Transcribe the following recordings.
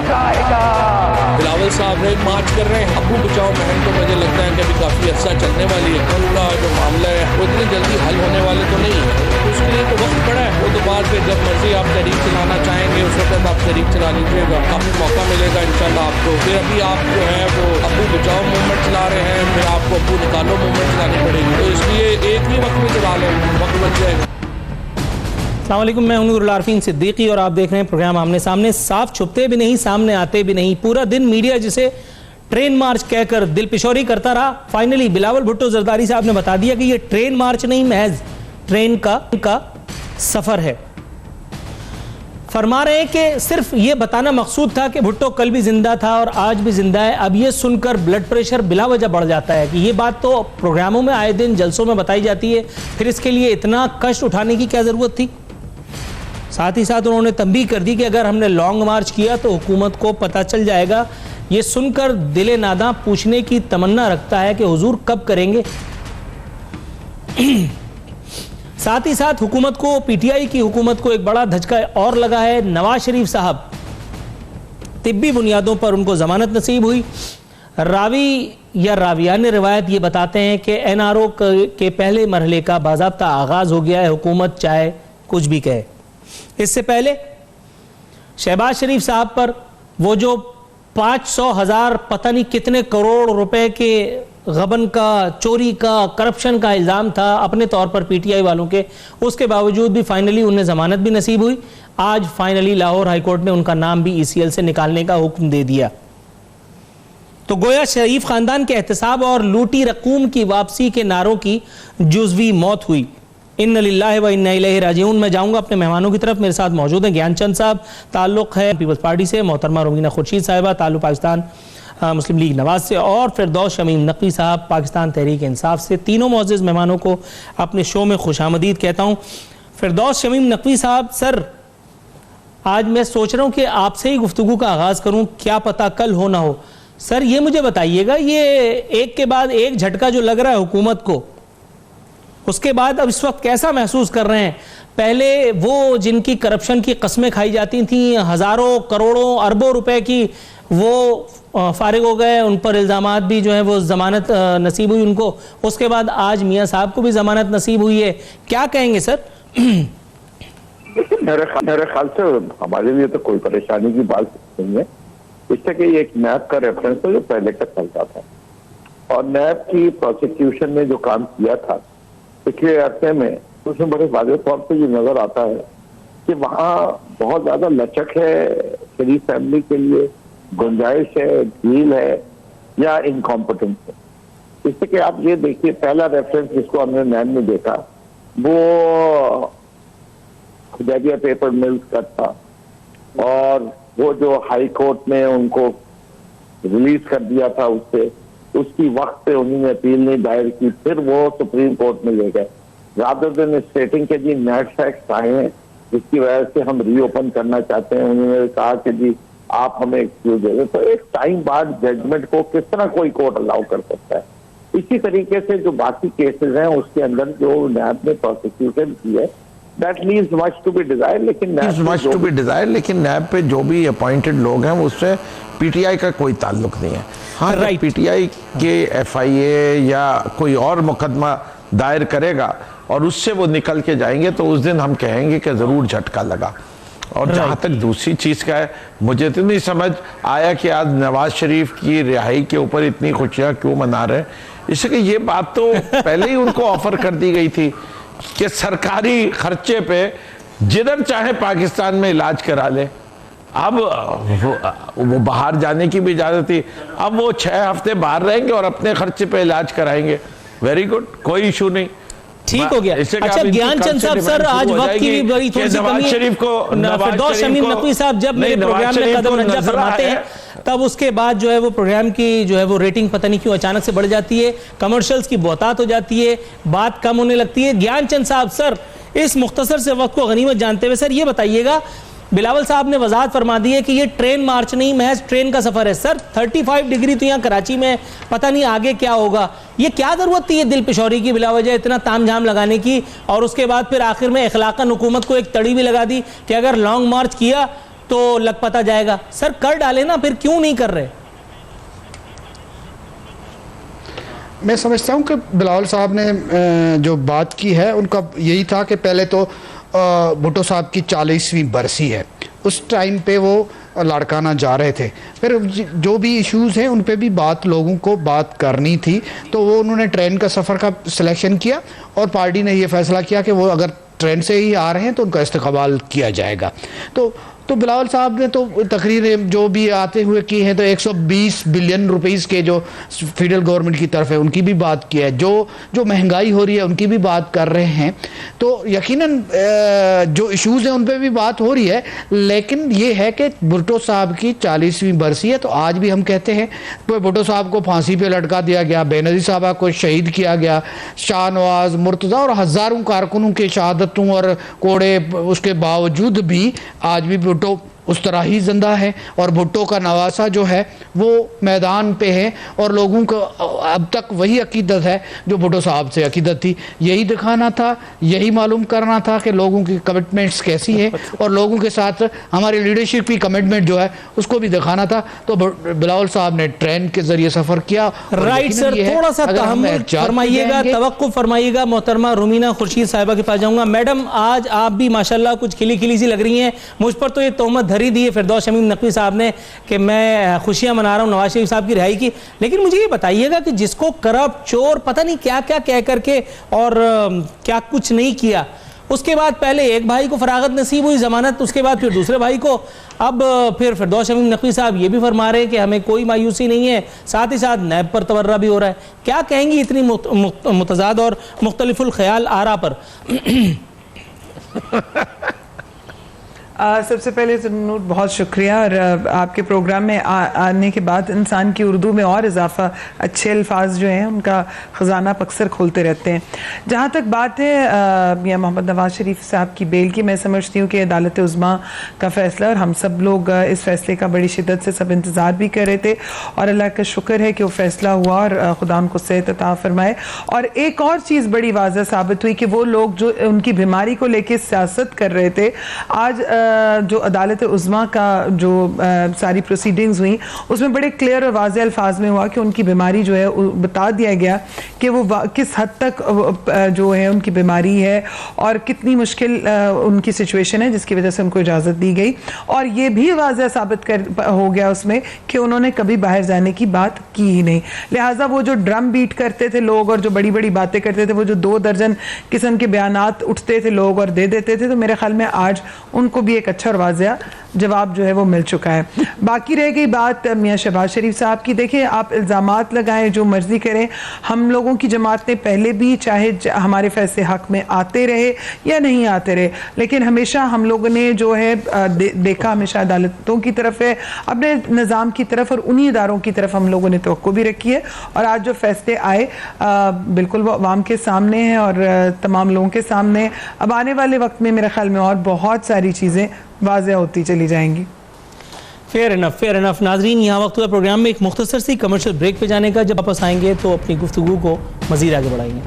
जाएगा। बिलावल साहब रेड मार्च कर रहे हैं, अब्बू बचाओ बहन, तो मुझे लगता है कि अभी काफ़ी अर्सा चलने वाली है। उनका जो मामला है वो इतनी जल्दी हल होने वाले तो नहीं है, तो उसके लिए तो वक्त पड़ा है। वो तो बाद में जब मर्जी आप तहरीक चलाना चाहेंगे उस वक्त आप तहरीक चला लीजिएगा, काफ़ी मौका मिलेगा इंशाल्लाह आपको। फिर अभी आप जो है वो अब्बू बचाओ मूवमेंट चला रहे हैं, फिर आपको अब्बू निकालो मूवमेंट चलानी पड़ेगी, तो इसलिए एक ही वक्त में चला लें, वक्त बच जाएगा। अस्सलाम वालेकुम, मैं हूं नूरुल आरफीन सिद्दीकी और आप देख रहे हैं प्रोग्राम आमने सामने। साफ छुपते भी नहीं, सामने आते भी नहीं। पूरा दिन मीडिया जिसे ट्रेन मार्च कहकर दिलपिशोरी करता रहा, फाइनली बिलावल भुट्टो जरदारी साहब ने बता दिया कि ये ट्रेन मार्च नहीं, महज ट्रेन का सफर है। फरमा रहे हैं कि सिर्फ ये बताना मकसूद था कि भुट्टो कल भी जिंदा था और आज भी जिंदा है। अब ये सुनकर ब्लड प्रेशर बिला वजह बढ़ जाता है कि ये बात तो प्रोग्रामों में आए दिन जलसों में बताई जाती है, फिर इसके लिए इतना कष्ट उठाने की क्या जरूरत थी। साथ ही साथ उन्होंने तंबीह कर दी कि अगर हमने लॉन्ग मार्च किया तो हुकूमत को पता चल जाएगा। ये सुनकर दिले नादा पूछने की तमन्ना रखता है कि हुजूर कब करेंगे। साथ ही साथ हुकूमत को, पीटीआई की हुकूमत को एक बड़ा धचका और लगा है। नवाज शरीफ साहब, तिब्बी बुनियादों पर उनको जमानत नसीब हुई। रावी या रावियान रिवायत ये बताते हैं कि एनआरओ के पहले मरहले का बाज़ाब्ता आगाज हो गया है, हुकूमत चाहे कुछ भी कहे। इससे पहले शहबाज शरीफ साहब पर वो जो 500,000 पता नहीं कितने करोड़ रुपए के गबन का, चोरी का, करप्शन का इल्ज़ाम था अपने तौर पर पीटीआई वालों के, उसके बावजूद भी फाइनली उन्हें जमानत भी नसीब हुई। आज फाइनली लाहौर हाईकोर्ट ने उनका नाम भी ईसीएल से निकालने का हुक्म दे दिया। तो गोया शरीफ खानदान के एहतसाब और लूटी रकूम की वापसी के नारों की जुज़वी मौत हुई। इन्ना लिल्लाहि व इन्ना इलैहि राजिऊन। मैं जाऊंगा अपने मेहमानों की तरफ। मेरे साथ मौजूद हैं ज्ञानचंद साहब, ताल्लुक़ है पीपल्स पार्टी से, मोहतरमा रोमीना खुर्शीद साहिबा, ताल्लुक़ पाकिस्तान मुस्लिम लीग नवाज से, और फिरदौस शमीम नकवी साहब पाकिस्तान तहरीक इंसाफ से। तीनों मोअज़्ज़िज़ मेहमानों को अपने शो में खुशामदीद कहता हूँ। फिरदौस शमीम नकवी साहब, सर आज मैं सोच रहा हूँ कि आपसे ही गुफ्तगू का आगाज़ करूँ, क्या पता कल हो ना हो। सर ये मुझे बताइएगा, ये एक के बाद एक झटका जो लग रहा है हुकूमत को, उसके बाद अब इस वक्त कैसा महसूस कर रहे हैं? पहले वो जिनकी करप्शन की कस्में खाई जाती थी, हज़ारों करोड़ों अरबों रुपए की, वो फारिग हो गए, उन पर इल्ज़ामात भी जो है वो ज़मानत नसीब हुई उनको। उसके बाद आज मियाँ साहब को भी ज़मानत नसीब हुई है, क्या कहेंगे सर? मेरे ख्याल से हमारे लिए तो कोई परेशानी की बात नहीं है, इससे कि एक नैब का रेफरेंस है जो पहले का चलता था, और नैब की प्रोसिक्यूशन ने जो काम किया था पिछले अरसे में, उसमें बड़े वाज़ेह तौर पर ये नजर आता है कि वहाँ बहुत ज्यादा लचक है, शरीफ फैमिली के लिए गुंजाइश है, ढील है या इनकॉम्पिटेंस है। इससे कि आप ये देखिए, पहला रेफरेंस जिसको हमने नैब में देखा वो हुदैबिया पेपर मिल्स का था, और वो जो हाई कोर्ट ने उनको रिलीज कर दिया था उससे, उसकी वक्त पे उन्होंने अपील नहीं दायर की, फिर वो सुप्रीम कोर्ट में ले गए। रादर देन स्टेटिंग के जी नेट फैक्ट्स आए हैं जिसकी वजह से हम रीओपन करना चाहते हैं, उन्होंने कहा कि जी आप हमें एक्सक्यूज दे दें, तो एक टाइम बाद जजमेंट को किस तरह कोई कोर्ट अलाउ कर सकता है। इसी तरीके से जो बाकी केसेस हैं उसके अंदर जो नैब ने प्रोसिक्यूशन की है, that leaves much to be desire, लेकिन नैब पे जो भी अपॉइंटेड लोग हैं उससे पीटीआई का कोई ताल्लुक नहीं है। हाँ, पीटीआई के एफआईए या कोई और मुकदमा दायर करेगा और उससे वो निकल के जाएंगे तो उस दिन हम कहेंगे कि जरूर झटका लगा। और जहाँ तक दूसरी चीज का है, मुझे तो नहीं समझ आया कि आज नवाज शरीफ की रिहाई के ऊपर इतनी खुशियां क्यों मना रहे हैं। इसलिए ये बात तो पहले ही उनको ऑफर कर दी गई थी कि सरकारी खर्चे पे जिधर चाहे पाकिस्तान में इलाज करा ले। अब वो बाहर जाने की भी इजाजत थी, अब वो 6 हफ्ते बाहर रहेंगे और अपने खर्चे पे इलाज कराएंगे। वेरी गुड, कोई इशू नहीं, ठीक हो गया। अच्छा ज्ञानचंद साहब, सर आज वक्त की भी बड़ी थोड़ी सी कमी है। फिरदौस शमीम नकवी साहब जब मेरे प्रोग्राम में कदम रंजा फरमाते हैं तब उसके बाद जो है वो प्रोग्राम की जो है वो रेटिंग पता नहीं क्यों अचानक से बढ़ जाती है, कमर्शियल्स की बहुतात हो जाती है, बात कम होने लगती है। ज्ञानचंद साहब, सर इस मुख्तसर से वक्त को गनीमत जानते हुए सर ये बताइएगा, बिलावल साहब ने वजाहत फरमा दी है कि ये ट्रेन मार्च नहीं, महज ट्रेन का सफर है। सर 35 डिग्री तो यहाँ कराची में, पता नहीं आगे क्या होगा। ये क्या जरूरत थी ये दिल पिशौरी की, बिला वजह इतना तामझाम लगाने की, और उसके बाद फिर आखिर में इखलाकन हुकूमत को एक तड़ी भी लगा दी कि अगर लॉन्ग मार्च किया तो लग पता जाएगा। सर कर डाले ना, फिर क्यों नहीं कर रहे? मैं समझता हूं कि बिलावल साहब ने जो बात की है उनका यही था कि पहले तो भुट्टो साहब की 40वीं बरसी है, उस टाइम पे वो लाड़काना जा रहे थे, फिर जो भी इश्यूज़ हैं उन पे भी लोगों को बात करनी थी, तो वो उन्होंने ट्रेन का सफ़र का सिलेक्शन किया और पार्टी ने ये फैसला किया कि वो अगर ट्रेन से ही आ रहे हैं तो उनका इस्तकबाल किया जाएगा। तो बिलावल साहब ने तो तकरीर जो भी आते हुए की है, तो 120 बिलियन रुपीस के जो फेडरल गवर्नमेंट की तरफ है उनकी भी बात की है, जो महंगाई हो रही है उनकी भी बात कर रहे हैं। तो यकीनन जो इश्यूज़ हैं उन पर भी बात हो रही है, लेकिन ये है कि भुट्टो साहब की 40वीं बरसी है, तो आज भी हम कहते हैं तो भुट्टो साहब को फांसी पे लटका दिया गया, बेनज़ीर साहबा को शहीद किया गया, शाहनवाज, मुर्तज़ा और हज़ारों कारकुनों के शहादतों और कोड़े उसके बावजूद भी आज भी भुट्टो उस तरह ही जिंदा है और भुट्टो का नवासा जो है वो मैदान पे है और लोगों को अब तक वही अकीदत है जो भुट्टो साहब से अकीदत थी। यही दिखाना था, यही मालूम करना था कि लोगों की कमिटमेंट्स कैसी है और लोगों के साथ हमारी लीडरशिप की कमिटमेंट जो है उसको भी दिखाना था। तो बिलावल साहब ने ट्रेन के जरिए सफ़र किया। राइट सर, थोड़ा सा तहम्मुल फरमाइएगा, तवक्कुफ फरमाइएगा। मोहतरमा रुमीना खुर्शीद साहिबा के पास जाऊंगा। मैडम, आज आप भी माशाल्लाह कुछ खिली खिली सी लग रही हैं। मुझ पर तो ये तोहमत धरी दी है फिरदौस शमीम नकवी साहब ने कि मैं खुशियां मना रहा हूं नवाज शरीफ साहब की रिहाई की, लेकिन मुझे ये बताइएगा कि जिसको करप्ट, चोर, पता नहीं क्या क्या कह करके और क्या कुछ नहीं किया, उसके बाद पहले एक भाई को फरागत नसीब हुई जमानत, उसके बाद फिर दूसरे भाई को, अब फिर फिरदौस शमीम नकवी साहब ये भी फरमा रहे हैं कि हमें कोई मायूसी नहीं है, साथ ही साथ नैब पर तवर्रा भी हो रहा है। क्या कहेंगी इतनी मुतजाद और मुख्तलिफुल ख्याल आरा पर? सबसे पहले तो नूर बहुत शुक्रिया, और आपके प्रोग्राम में आने के बाद इंसान की उर्दू में और इजाफा, अच्छे अल्फाज जो हैं उनका ख़जाना अक्सर खोलते रहते हैं। जहाँ तक बात है मियां मोहम्मद नवाज शरीफ साहब की बेल की, मैं समझती हूँ कि अदालत उज़्मा का फ़ैसला, और हम सब लोग इस फ़ैसले का बड़ी शिद्दत से सब इंतज़ार भी कर रहे थे, और अल्लाह का शुक्र है कि वो फ़ैसला हुआ और खुदा उनको सेहत अता फरमाए। और एक और चीज़ बड़ी वाज़ह साबित हुई कि वो लोग जो उनकी बीमारी को लेकर सियासत कर रहे थे, आज जो अदालत उज़्मा का जो सारी प्रोसीडिंग्स हुई उसमें बड़े क्लियर और वाज़ेह अल्फाज में हुआ कि उनकी बीमारी जो है बता दिया गया कि वो किस हद तक जो है उनकी बीमारी है और कितनी मुश्किल उनकी सिचुएशन है जिसकी वजह से उनको इजाज़त दी गई। और ये भी वाज़ेह साबित हो गया उसमें कि उन्होंने कभी बाहर जाने की बात की ही नहीं। लिहाजा वो जो ड्रम बीट करते थे लोग और जो बड़ी बड़ी बातें करते थे, वो जो 2 दर्जन किस्म के बयानात उठते थे लोग और दे देते थे, तो मेरे ख्याल में आज उनको भी एक अच्छा और वाज़ेह जवाब जो है वो मिल चुका है। बाकी रह गई बात मियां शहबाज शरीफ साहब की, देखिए आप इल्ज़ामात लगाएं जो मर्जी करें, हम लोगों की जमात ने पहले भी चाहे हमारे फैसले हक में आते रहे या नहीं आते रहे, लेकिन हमेशा हम लोगों ने जो है देखा हमेशा अदालतों की तरफ है, अपने निज़ाम की तरफ और उन्हीं इदारों की तरफ हम लोगों ने तवक्को भी रखी है। और आज जो फैसले आए बिल्कुल वो अवाम के सामने हैं और तमाम लोगों के सामने। अब आने वाले वक्त में मेरे ख्याल में और बहुत सारी चीज़ें वाज़ेह होती चली जाएंगी। फेयर इनफ नाजरीन, यहाँ वक्त हुआ प्रोग्राम में एक मुख्तसर सी कमर्शियल ब्रेक पे जाने का। जब वापस आएंगे तो अपनी गुफ्तगू को मज़ीद आगे बढ़ाएंगे।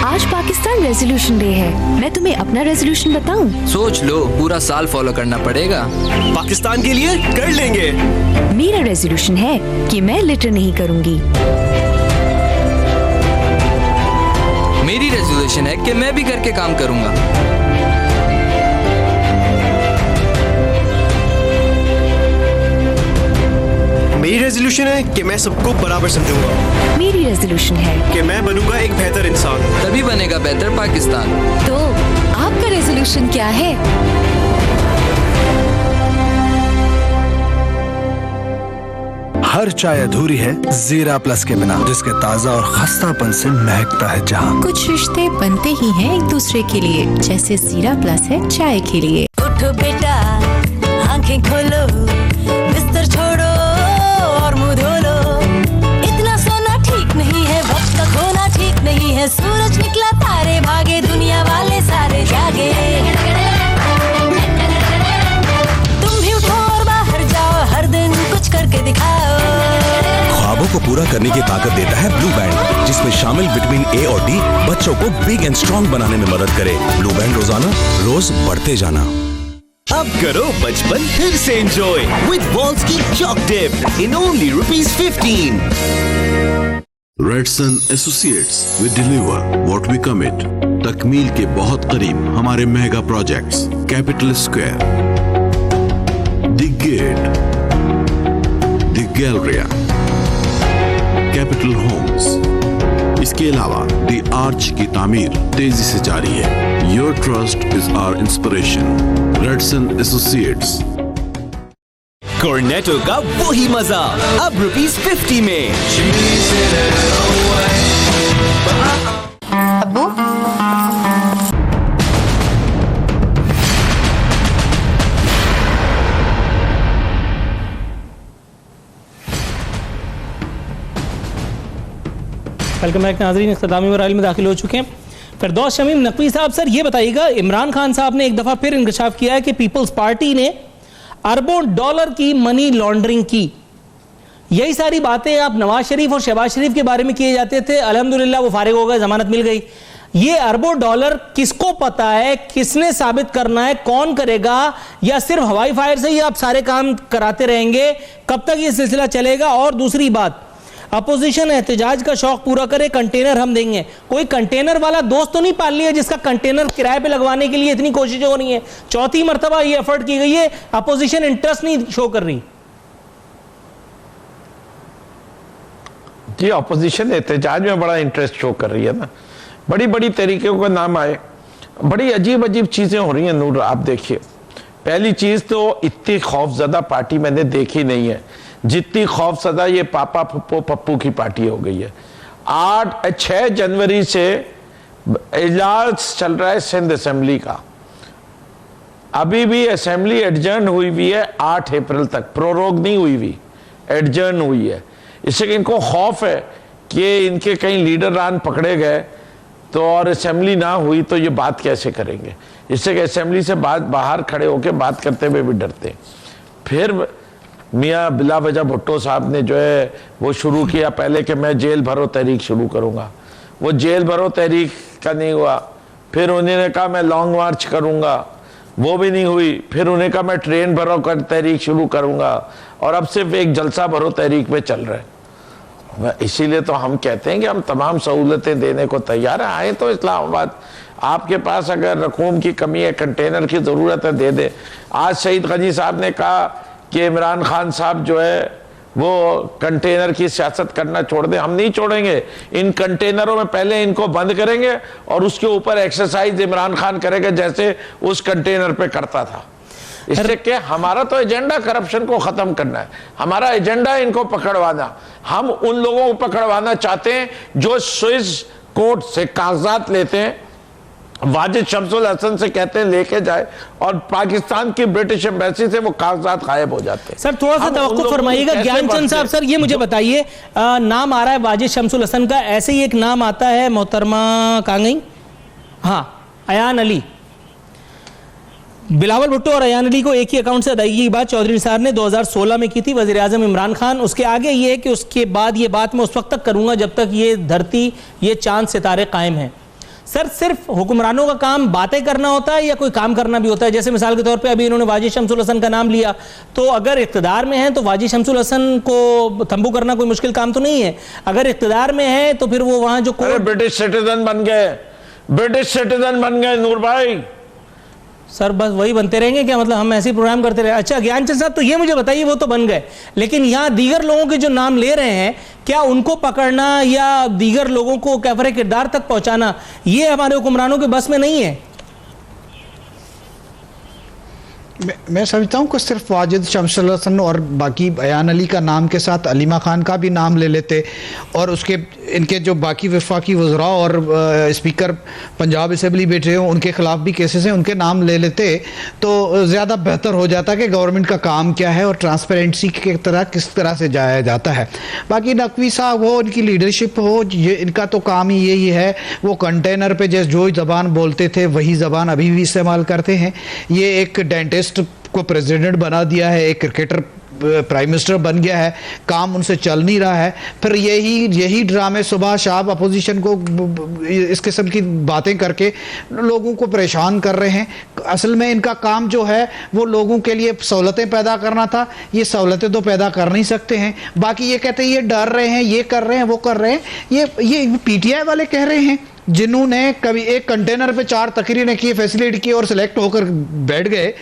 आज पाकिस्तान रेजोल्यूशन डे है, मैं तुम्हें अपना रेजोल्यूशन बताऊं? सोच लो, पूरा साल फॉलो करना पड़ेगा। पाकिस्तान के लिए कर लेंगे। मेरा रेजोल्यूशन है कि मैं लिटर नहीं करूंगी। मेरी रेजोल्यूशन है कि मैं भी घर के काम करूंगा। मेरी रेजोल्यूशन है कि मैं सबको बराबर समझूंगा। मेरी रेजोल्यूशन है कि मैं बनूंगा एक बेहतर इंसान। तभी बनेगा बेहतर पाकिस्तान। तो आपका रेजोल्यूशन क्या है? हर चाय अधूरी है जीरा प्लस के बिना, जिसके ताजा और खस्तापन से महकता है जहां। कुछ रिश्ते बनते ही हैं एक दूसरे के लिए, जैसे जीरा प्लस है चाय के लिए। उठो बेटा, आंखें खोलो, बिस्तर छोड़ो और मुंह धो लो। इतना सोना ठीक नहीं है, वक्त का खोना ठीक नहीं है। सूरज निकला, तारे भागे, दुनिया वाले सारे जागे। तुम भी उठो और बाहर जाओ, हर दिन कुछ करके दिखाओ। ख्वाबों को पूरा पूरा करने की ताकत देता है ब्लू बैंड, जिसमें शामिल विटामिन ए और डी बच्चों को बिग एंड स्ट्रॉन्ग बनाने में मदद करे। ब्लू बैंड रोजाना रोज बढ़ते जाना। अब करो बचपन फिर से एंजॉय विद वॉल्स की chalk dip in only ₹15। Redson Associates we deliver what we commit. तकमील के बहुत करीब हमारे mega projects Capital Square, the Gate, the Galleria, Capital Homes. इसके अलावा द आर्च की तामीर तेजी से जारी है। Your trust is our inspiration. Redson Associates. Cornetto का वही मजा अब ₹50 में। अब्बू वेलकम बैक नाज़रीन, इख्तितामी मराहिल में दाखिल हो चुके हैं। फिरदौस शमीम नकवी साहब, सर ये बताइएगा, इमरान खान साहब ने एक दफ़ा फिर इंकशाफ किया है कि पीपल्स पार्टी ने अरबों डॉलर की मनी लॉन्ड्रिंग की। यही सारी बातें आप नवाज शरीफ और शहबाज शरीफ के बारे में किए जाते थे। अल्हम्दुलिल्लाह वो फारिग हो गए, जमानत मिल गई। ये अरबों डॉलर किसको पता है, किसने साबित करना है, कौन करेगा, या सिर्फ हवाई फायर से ही आप सारे काम कराते रहेंगे? कब तक ये सिलसिला चलेगा? और दूसरी बात, अपोजिशन एहतजाज का शौक पूरा करे, कंटेनर हम देंगे। कोई कंटेनर वाला दोस्त तो नहीं पाल लिया जिसका कंटेनर किराए पे लगवाने के लिए इतनी कोशिशें हो रही हैं? चौथी मर्तबा ये एफर्ट की गई है, अपोजिशन इंटरेस्ट नहीं शो कर रही। जी, अपोजिशन एहतजाज में बड़ा इंटरेस्ट शो कर रही है ना। बड़ी बड़ी तरीकों का नाम आए, बड़ी अजीब अजीब चीजें हो रही हैं। नूर, आप देखिए, पहली चीज तो इतनी खौफजदा पार्टी मैंने देखी नहीं है जितनी खौफजदा ये पापा फुप्पो पप्पू की पार्टी हो गई है। 6 जनवरी से इजलास चल रहा है सिंध असेंबली का। अभी भी असेंबली एडजर्न हुई हुई है 8 अप्रैल तक, प्रोरोग नहीं हुई हुई, एडजर्न हुई है। इससे इनको खौफ है कि इनके कहीं लीडरान पकड़े गए तो और असेंबली ना हुई तो ये बात कैसे करेंगे। इससे कि असेंबली से बाहर खड़े होकर बात करते हुए भी डरते। फिर मियाँ बिला वजह भुट्टो साहब ने जो है वो शुरू किया पहले कि मैं जेल भरो तहरीक शुरू करूँगा। वो जेल भरो तहरीक का नहीं हुआ। फिर उन्होंने कहा मैं लॉन्ग मार्च करूँगा, वो भी नहीं हुई। फिर उन्हें कहा मैं ट्रेन भरो कर तहरीक शुरू करूँगा, और अब सिर्फ एक जलसा भरो तहरीक पे चल रहा है। इसीलिए तो हम कहते हैं कि हम तमाम सहूलतें देने को तैयार हैं। आए तो इस्लामाबाद, आपके पास अगर रकूम की कमी है, कंटेनर की ज़रूरत है, दे दे। आज शहीद गनी साहब ने कहा कि इमरान खान साहब जो है वो कंटेनर की सियासत करना छोड़ दें। हम नहीं छोड़ेंगे। इन कंटेनरों में पहले इनको बंद करेंगे और उसके ऊपर एक्सरसाइज इमरान खान करेगा जैसे उस कंटेनर पे करता था। इससे क्या, हमारा तो एजेंडा करप्शन को खत्म करना है, हमारा एजेंडा है इनको पकड़वाना। हम उन लोगों को पकड़वाना चाहते हैं जो स्विस कोर्ट से कागजात लेते हैं, वाजिद शमसुल हसन से कहते हैं लेके जाए, और पाकिस्तान की ब्रिटिश एम्बेसी से वो कागजात गायब हो जाते हैं। सर थोड़ा सा तवक्कुफ फरमाइएगा ज्ञानचंद साहब। सर ये मुझे बताइए, नाम आ रहा है वाजिद शमसुल हसन का, ऐसे ही एक नाम आता है मोहतरमा कहाँ गई, हाँ, अयान अली। बिलावल भुट्टो और अयान अली को एक ही अकाउंट से अदायगी की बात चौधरी निसार ने 2016 में की थी, वज़ीर आज़म इमरान खान। उसके आगे ये है कि उसके बाद ये बात मैं उस वक्त तक करूंगा जब तक ये धरती, ये चांद सितारे कायम हैं। सर सिर्फ हुक्मरानों का काम बातें करना होता है या कोई काम करना भी होता है? जैसे मिसाल के तौर पे अभी इन्होंने वाजिद शमसुल हसन का नाम लिया, तो अगर इख्तिदार में है तो वाजिद शमसुल हसन को तंबू करना कोई मुश्किल काम तो नहीं है। अगर इख्तिदार में है तो फिर वो वहां जो ब्रिटिश सिटीजन बन गए, ब्रिटिश सिटीजन बन गए नूर भाई। सर बस वही बनते रहेंगे क्या? मतलब हम ऐसे प्रोग्राम करते रहे? अच्छा ज्ञानचंद साहब, तो ये मुझे बताइए, वो तो बन गए, लेकिन यहाँ दीगर लोगों के जो नाम ले रहे हैं, क्या उनको पकड़ना या दीगर लोगों को कैफरे किरदार तक पहुंचाना ये हमारे हुक्मरानों के बस में नहीं है? मैं समझता हूँ कि सिर्फ वाजिद शमसुल हसन और बाकी अयान अली का नाम के साथ अलीमा खान का भी नाम ले लेते, और उसके इनके जो बाकी वफाकी वज़रा और स्पीकर पंजाब असेंबली बैठे हों उनके ख़िलाफ़ भी केसेस हैं, उनके नाम ले लेते तो ज़्यादा बेहतर हो जाता कि गवर्नमेंट का काम क्या है और ट्रांसपेरेंसी की तरह किस तरह से जाया जाता है। बाकी नकवी साहब हो, इनकी लीडरशिप हो, ये इनका तो काम ही यही है, वो कंटेनर पे जैसे जो ज़बान बोलते थे वही ज़बान अभी भी इस्तेमाल करते हैं। ये एक डेंटिस्ट को प्रेसिडेंट बना दिया है, एक क्रिकेटर प्राइम मिनिस्टर बन गया है, काम उनसे चल नहीं रहा है, फिर यही ड्रामे सुबह शाम अपोजिशन को इस किस्म की बातें करके लोगों को परेशान कर रहे हैं। असल में इनका काम जो है वो लोगों के लिए सहूलतें पैदा करना था, ये सहूलतें तो पैदा कर नहीं सकते हैं। बाकी ये कहते हैं ये डर रहे हैं, ये कर रहे हैं, वो कर रहे हैं, ये पीटीआई वाले कह रहे हैं जिन्होंने कभी एक कंटेनर पे 4 तकरीरें की, फैसिलिटी की और सिलेक्ट होकर बैठ गए।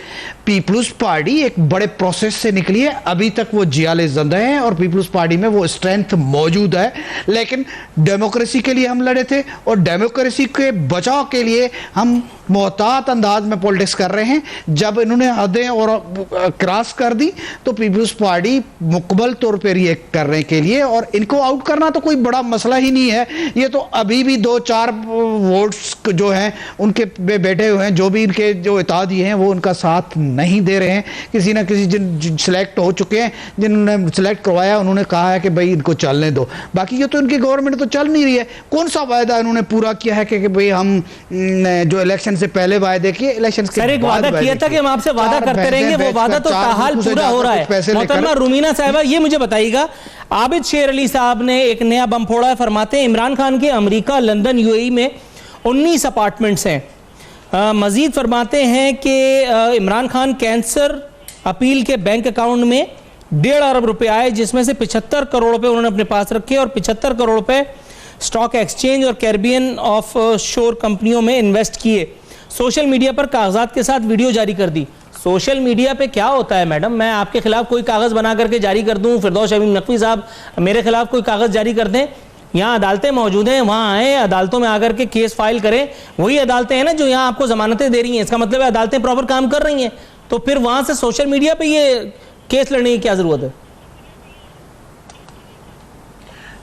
पीपल्स पार्टी एक बड़े प्रोसेस से निकली है, अभी तक वो जियाले जिंदा हैं और पीपल्स पार्टी में वो स्ट्रेंथ मौजूद है, लेकिन डेमोक्रेसी के लिए हम लड़े थे और डेमोक्रेसी के बचाव के लिए हम मोहतात अंदाज में पॉलिटिक्स कर रहे हैं। जब इन्होंने हदें और क्रॉस कर दी तो पीपल्स पार्टी मुकम्मल तौर पर रिएक्ट करने के लिए, और इनको आउट करना तो कोई बड़ा मसला ही नहीं है। ये तो अभी भी 2-4 वोट्स जो हैं उनके बैठे हुए हैं, जो भी इनके जो इत्तेहादी हैं वो उनका साथ नहीं दे रहे हैं। किसी ना किसी जिन सिलेक्ट हो चुके हैं, जिन्होंने सिलेक्ट करवाया उन्होंने कहा है कि भाई इनको चलने दो। बाकी ये तो इनकी गवर्नमेंट तो चल नहीं रही है। कौन सा वायदा इन्होंने पूरा किया है कि भाई हम जो इलेक्शन से पहले वायदे किए, इलेक्शन के सर एक वादा किया था कि हम आपसे वादा करते रहेंगे, वो वादा तो ताहाल पूरा हो रहा है। मोहतरमा रूमीना साहिबा, ये मुझे बताइएगा, आबिद शेर अली साहब ने एक नया बम फोड़ा है। फरमाते हैं इमरान खान के अमेरिका, लंदन, यूएई में 19 अपार्टमेंट्स हैं। मजीद फरमाते हैं कि इमरान खान कैंसर अपील के बैंक अकाउंट में 1.5 अरब रुपए आए, जिसमें से 75 करोड़ रुपए उन्होंने अपने पास रखे और 75 करोड़ रुपए स्टॉक एक्सचेंज और कैरिबियन ऑफ शोर कंपनियों में इन्वेस्ट किए। सोशल मीडिया पर कागजात के साथ वीडियो जारी कर दी। सोशल मीडिया पे क्या होता है मैडम, मैं आपके खिलाफ कोई कागज बना करके जारी कर दूं, फिरदौस शमीम नकवी साहब मेरे खिलाफ कोई कागज जारी कर दें, यहाँ अदालतें मौजूद हैं, वहाँ आए, अदालतों में आकर के केस फाइल करें। वही अदालतें हैं ना जो यहाँ आपको जमानतें दे रही हैं, इसका मतलब है अदालतें प्रॉपर काम कर रही हैं। तो फिर वहाँ से सोशल मीडिया पे ये केस लड़ने की क्या जरूरत है?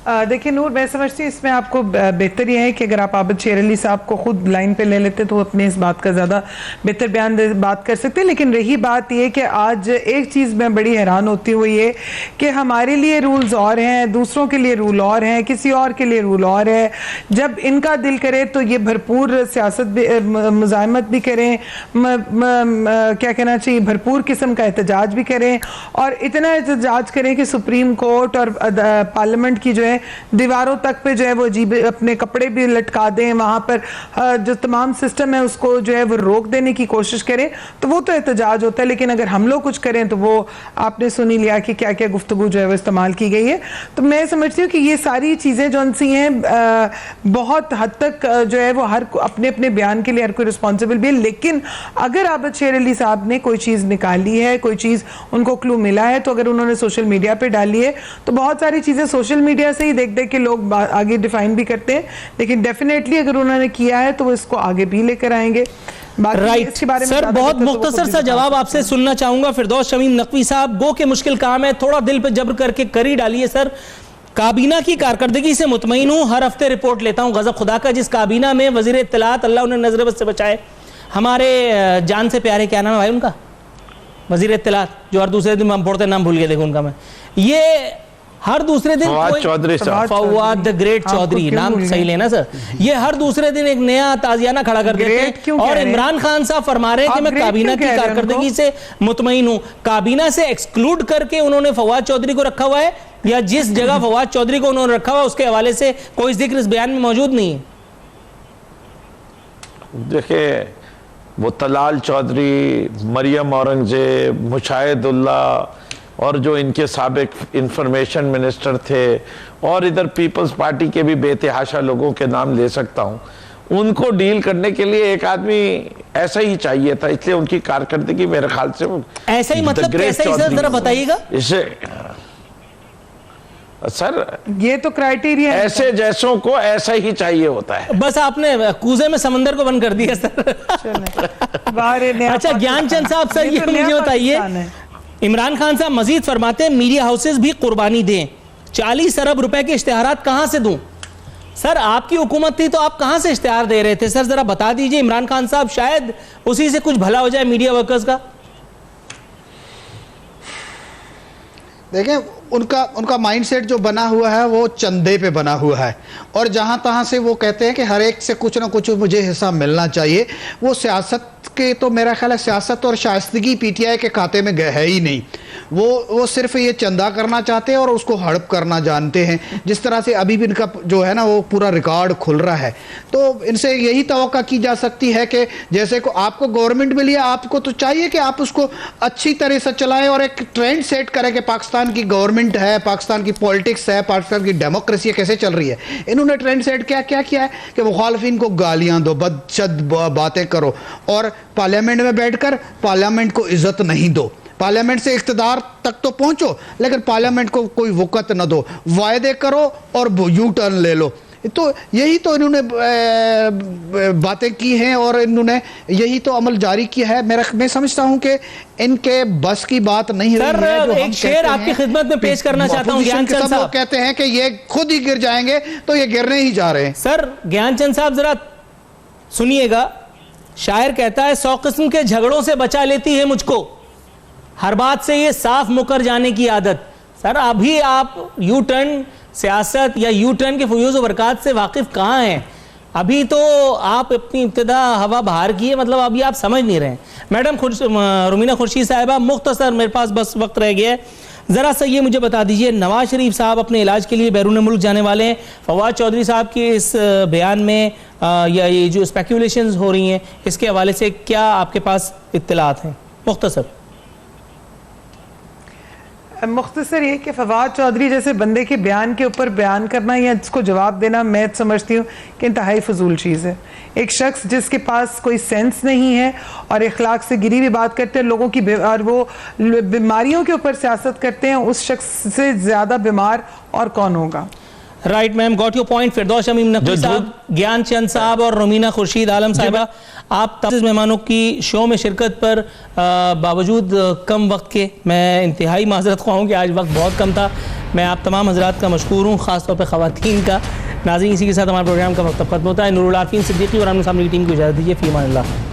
देखिए नूर, मैं समझती हूँ इसमें आपको बेहतर यह है कि अगर आप आबिद शेर अली साहब को खुद लाइन पे ले लेते तो अपने इस बात का ज़्यादा बेहतर बात कर सकते हैं। लेकिन रही बात यह कि आज एक चीज़ मैं बड़ी हैरान होती हूँ, ये कि हमारे लिए रूल्स और हैं, दूसरों के लिए रूल और हैं, किसी और के लिए रूल और है। जब इनका दिल करे तो ये भरपूर सियासत भी, मुज़ाहमत भी करें, क्या कहना चाहिए, भरपूर किस्म का एहतजाज भी करें और इतना एहतजाज करें कि सुप्रीम कोर्ट और पार्लियामेंट की जो है दीवारों तक पे जो है वो अजीब अपने कपड़े भी लटका दें, वहां पर जो तमाम सिस्टम है उसको जो है वो रोक देने की कोशिश करें, तो वो तो एहतजाज होता है। लेकिन अगर हम लोग कुछ करें तो वो आपने सुनी लिया कि क्या क्या गुफ्तगू जो है वो इस्तेमाल की गई है। तो मैं समझती हूँ कि ये सारी चीज़ें जो सी हैं बहुत हद तक जो है वो हर अपने अपने बयान के लिए हर कोई रिस्पॉन्सिबल भी है। लेकिन अगर आबिद शेर अली साहब ने कोई चीज़ निकाली है, कोई चीज़ उनको क्लू मिला है, तो अगर उन्होंने सोशल मीडिया पर डाली है तो बहुत सारी चीज़ें सोशल मीडिया से ही देख देख के लोग आगे डिफाइन भी करते हैं। लेकिन डेफिनेटली अगर उन्होंने किया है तो वो इसको आगे भी लेकर आएंगे। राइट सर, बहुत मुख्तसर सा जवाब आपसे सुनना चाहूंगा। फिरदौस शमीम नकवी साहब, गो के मुश्किल काम है, थोड़ा दिल पे जब्र करके करी डालिए। सर, काबीना की कारकर्दगी से मुतमईन हूँ, हर हफ्ते रिपोर्ट लेता हूँ। गजब खुदा का, जिस काबीना में वजीर इत्तलात, अल्लाह उन्हें नजर बद से बचाए, हमारे जान से प्यारे, क्या नाम है भाई उनका, वजीर इत्तलात, जो हर दूसरे दिन हम पढ़ते नाम भूल गए, देखो उनका मैं, ये हर दूसरे दिन फवाद चौधरी साहब, फवाद द ग्रेट चौधरी, नाम सही लेना सर, ये हर दूसरे दिन एक नया ताजियाना खड़ा कर देते हैं। और इमरान खान साहब फरमा रहे हैं कि मैं काबीना की कारकर्दगी से मुतमईन हूं। काबीना से एक्सक्लूड करके उन्होंने फवाद चौधरी को रखा हुआ है, या जिस जगह फवाद चौधरी को उन्होंने रखा हुआ उसके हवाले से कोई जिक्र इस बयान में मौजूद नहीं है? देखिए, वो तलाल चौधरी, मरियम औरंगजेब, मुशाहिदुल्ला और जो इनके साबिक इंफॉर्मेशन मिनिस्टर थे, और इधर पीपल्स पार्टी के भी बेतहाशा लोगों के नाम ले सकता हूं, उनको डील करने के लिए एक आदमी ऐसा ही चाहिए था। इसलिए उनकी कारकर्दगी मेरे ख्याल से ऐसा ही, मतलब कैसा ही सर, जरा बताइएगा। इसे सर, ये तो क्राइटेरिया, ऐसे जैसों को ऐसा ही चाहिए होता है। बस आपने कूजे में समंदर को बंद कर दिया सर। अच्छा ज्ञानचंद साहब, सर ये मुझे बताइए, इमरान खान साहब मजीद फरमाते हैं मीडिया हाउसेस भी कुर्बानी दें, 40 अरब रुपए के इश्तेहारात कहां से दूं? सर आपकी हुकूमत थी तो आप कहां से इश्तेहार दे रहे थे? सर जरा बता दीजिए इमरान खान साहब, शायद उसी से कुछ भला हो जाए मीडिया वर्कर्स का। देखें, उनका माइंडसेट जो बना हुआ है वो चंदे पे बना हुआ है, और जहाँ तहाँ से वो कहते हैं कि हर एक से कुछ ना कुछ मुझे हिस्सा मिलना चाहिए। वो सियासत के तो मेरा ख्याल है सियासत और शाइस्तगी पीटीआई के खाते में है ही नहीं। वो सिर्फ ये चंदा करना चाहते हैं और उसको हड़प करना जानते हैं। जिस तरह से अभी भी इनका जो है ना वो पूरा रिकॉर्ड खुल रहा है, तो इनसे यही तवक्का की जा सकती है कि जैसे को आपको गवर्नमेंट मिली है, आपको तो चाहिए कि आप उसको अच्छी तरह से चलाएं और एक ट्रेंड सेट करें कि पाकिस्तान की गवर्नमेंट है, पाकिस्तान की पॉलिटिक्स है, पाकिस्तान की डेमोक्रेसी कैसे चल रही है। इन्होंने ट्रेंड सेट क्या किया है कि मुखालफिन को गालियां दो, बदशद बातें करो और पार्लियामेंट में बैठकर पार्लियामेंट को इज्जत नहीं दो। पार्लियामेंट से इख्तिदार तक तो पहुंचो लेकिन पार्लियामेंट को कोई वक़्त न दो, वायदे करो और यू टर्न ले लो। तो यही तो इन्होंने बातें की हैं और इन्होंने यही तो अमल जारी किया है। मैं समझता हूं कि इनके बस की बात नहीं रही है। जो एक शेर आपकी खिदमत में पेश करना चाहता हूं ज्ञानचंद साहब। कहते हैं कि ये खुद ही गिर जाएंगे, तो ये गिरने ही जा रहे हैं। सर ज्ञानचंद साहब जरा सुनिएगा, शायर कहता है 100 किस्म के झगड़ों से बचा लेती है मुझको, हर बात से ये साफ मुकर जाने की आदत। सर अभी आप यू टर्न सियासत या यू टर्न के फयूज़ बरक़ात से वाकिफ कहाँ हैं? अभी तो आप अपनी इब्तिदा हवा बाहर की है, मतलब अभी आप समझ नहीं रहे हैं। मैडम रुमीना खुर्शीद साहिबा, मुख्तसर मेरे पास बस वक्त रह गया है, ज़रा सा ये मुझे बता दीजिए, नवाज शरीफ साहब अपने इलाज के लिए बैरून मुल्क जाने वाले हैं। फवाद चौधरी साहब के इस बयान में या ये जो स्पेकुलेशंस हो रही हैं इसके हवाले से क्या आपके पास इत्तलात हैं? मुख्तसर ये कि फवाद चौधरी जैसे बंदे के बयान के ऊपर बयान करना या इसको जवाब देना मैं समझती हूँ कि इंतहाई फजूल चीज़ है। एक शख्स जिसके पास कोई सेंस नहीं है और इखलाक से गिरी हुई बात करते हैं, लोगों की और वो बीमारियों के ऊपर सियासत करते हैं, उस शख्स से ज़्यादा बीमार और कौन होगा? Right ma'am, got your point. Firdaus Shamim Naqvi sahab, Gyanchand साहब और रुमीना खुर्शीद आलम साहिबा, आप तमाम मेहमानों की शो में शिरकत पर बावजूद कम वक्त के मैं इंतहाई माजरत ख्वाह हूँ कि आज वक्त बहुत कम था। मैं आप तमाम हजरात का मशकूर हूँ, ख़ासतौर पर ख़वातीन का। नाज़रीन, इसी के साथ हमारे प्रोग्राम का वक्त खत्म होता है। नूरुल आफीन सिद्दीकी और आमने सामने की टीम को इजाज़त दीजिए। फ़ी अमान अल्लाह।